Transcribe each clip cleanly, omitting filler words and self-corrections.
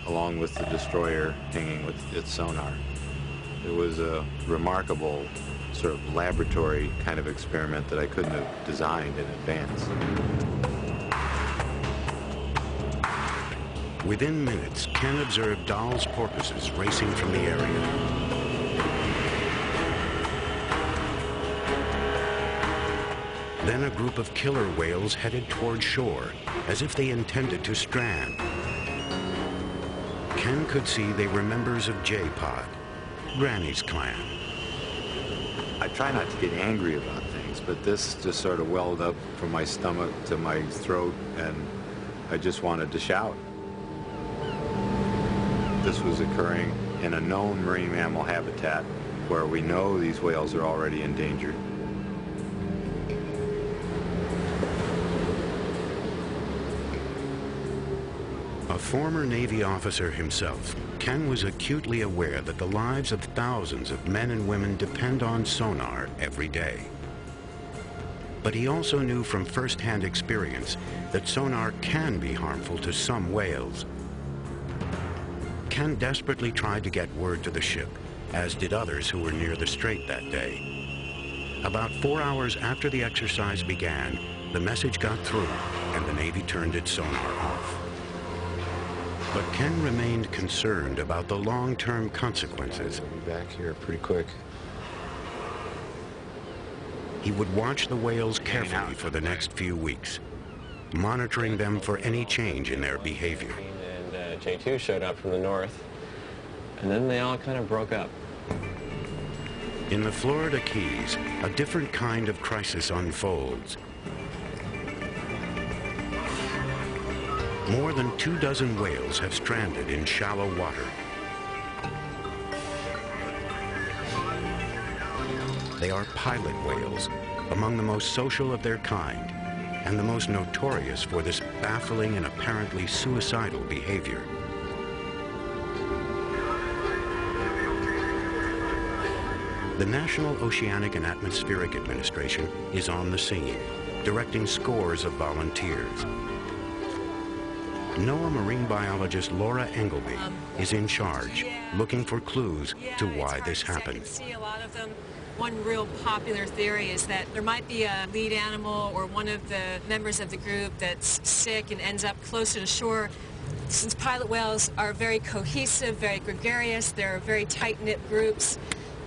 along with the destroyer hanging with its sonar. It was a remarkable sort of laboratory kind of experiment that I couldn't have designed in advance. Within minutes, Ken observed Dahl's porpoises racing from the area. Then a group of killer whales headed toward shore, as if they intended to strand. Ken could see they were members of J-Pod, Granny's clan. I try not to get angry about things, but this just sort of welled up from my stomach to my throat, and I just wanted to shout. This was occurring in a known marine mammal habitat where we know these whales are already endangered. A former Navy officer himself, Ken was acutely aware that the lives of thousands of men and women depend on sonar every day. But he also knew from first-hand experience that sonar can be harmful to some whales. Ken desperately tried to get word to the ship, as did others who were near the strait that day. About 4 hours after the exercise began, the message got through, and the Navy turned its sonar off. But Ken remained concerned about the long-term consequences. I'll be back here pretty quick. He would watch the whales carefully for the next few weeks, monitoring them for any change in their behavior. And J2 showed up from the north, and then they all kind of broke up. In the Florida Keys, a different kind of crisis unfolds. More than 24 whales have stranded in shallow water. They are pilot whales, among the most social of their kind, and the most notorious for this baffling and apparently suicidal behavior. The National Oceanic and Atmospheric Administration is on the scene, directing scores of volunteers. NOAA marine biologist Laura Engelby is in charge, looking for clues to why this happened. I can see a lot of them. One real popular theory is that there might be a lead animal or one of the members of the group that's sick and ends up closer to shore. Since pilot whales are very cohesive, very gregarious, they're very tight-knit groups,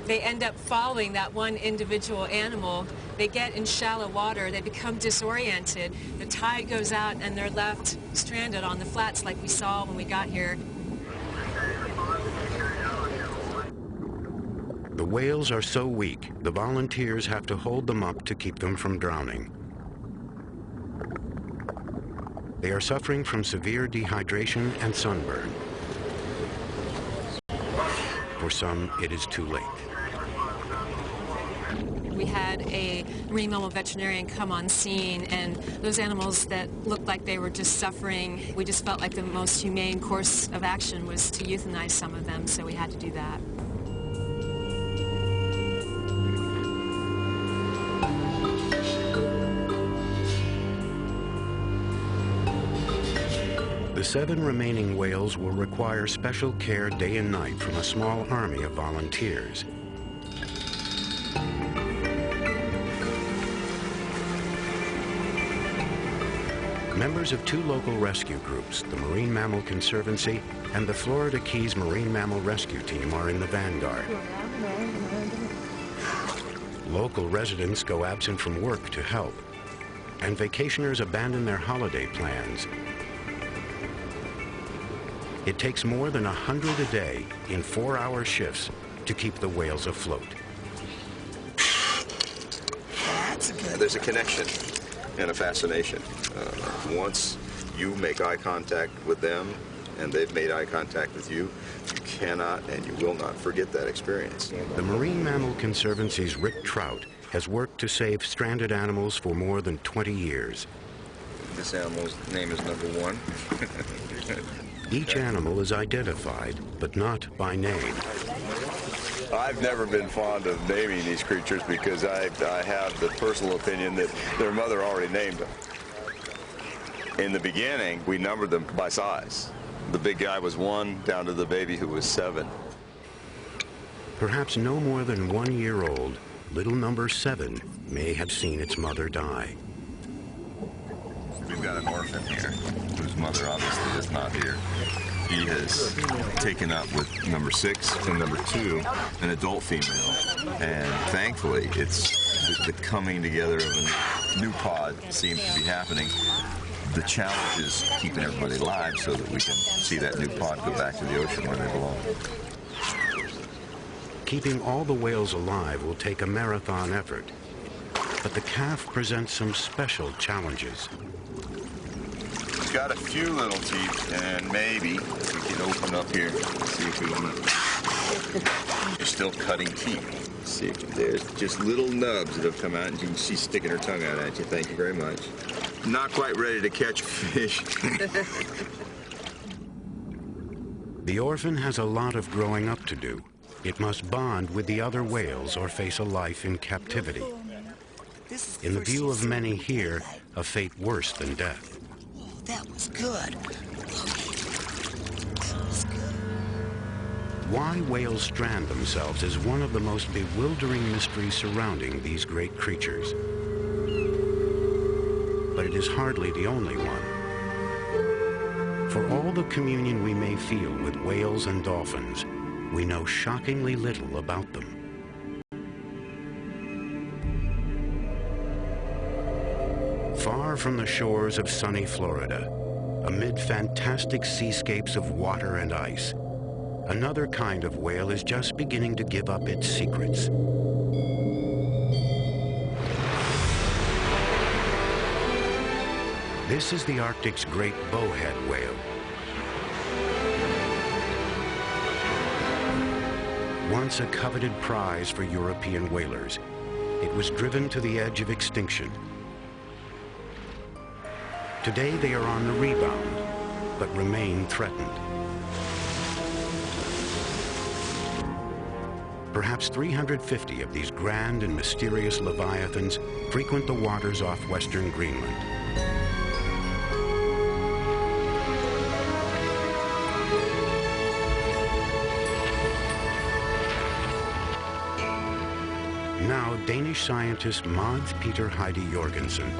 they end up following that one individual animal. They get in shallow water, they become disoriented, the tide goes out, and they're left stranded on the flats like we saw when we got here. The whales are so weak, the volunteers have to hold them up to keep them from drowning. They are suffering from severe dehydration and sunburn. For some, it is too late. We had a marine mammal veterinarian come on scene, and those animals that looked like they were just suffering, we just felt like the most humane course of action was to euthanize some of them, so we had to do that. The 7 remaining whales will require special care day and night from a small army of volunteers. Members of 2 local rescue groups, the Marine Mammal Conservancy and the Florida Keys Marine Mammal Rescue Team, are in the vanguard. Local residents go absent from work to help, and vacationers abandon their holiday plans. It takes more than 100 a day in 4-hour shifts to keep the whales afloat. There's a connection and a fascination. Once you make eye contact with them and they've made eye contact with you, you cannot and you will not forget that experience. The Marine Mammal Conservancy's Rick Trout has worked to save stranded animals for more than 20 years. This animal's name is number 1. Each animal is identified, but not by name. I've never been fond of naming these creatures because I have the personal opinion that their mother already named them. In the beginning, we numbered them by size. the big guy was 1 down to the baby who was 7. Perhaps no more than 1 year old, little number 7 may have seen its mother die. We've got an orphan here, whose mother obviously is not here. He has taken up with number 6 and number 2, an adult female. And thankfully, it's the coming together of a new pod seems to be happening. The challenge is keeping everybody alive so that we can see that new pod go back to the ocean where they belong. Keeping all the whales alive will take a marathon effort, but the calf presents some special challenges. He's got a few little teeth, and maybe if we can open up here, see if we can. You're still cutting teeth. See if there's just little nubs that have come out, and you can see sticking her tongue out at you. Thank you very much. Not quite ready to catch fish. The orphan has a lot of growing up to do. It must bond with the other whales or face a life in captivity. In the view of many here, a fate worse than death. That was good. That was good. Why whales strand themselves is one of the most bewildering mysteries surrounding these great creatures. But it is hardly the only one. For all the communion we may feel with whales and dolphins, we know shockingly little about them. Far from the shores of sunny Florida, amid fantastic seascapes of water and ice, another kind of whale is just beginning to give up its secrets. This is the Arctic's great bowhead whale. Once a coveted prize for European whalers, it was driven to the edge of extinction. Today they are on the rebound, but remain threatened. Perhaps 350 of these grand and mysterious leviathans frequent the waters off western Greenland. Now, Danish scientist Mads Peter Heide Jorgensen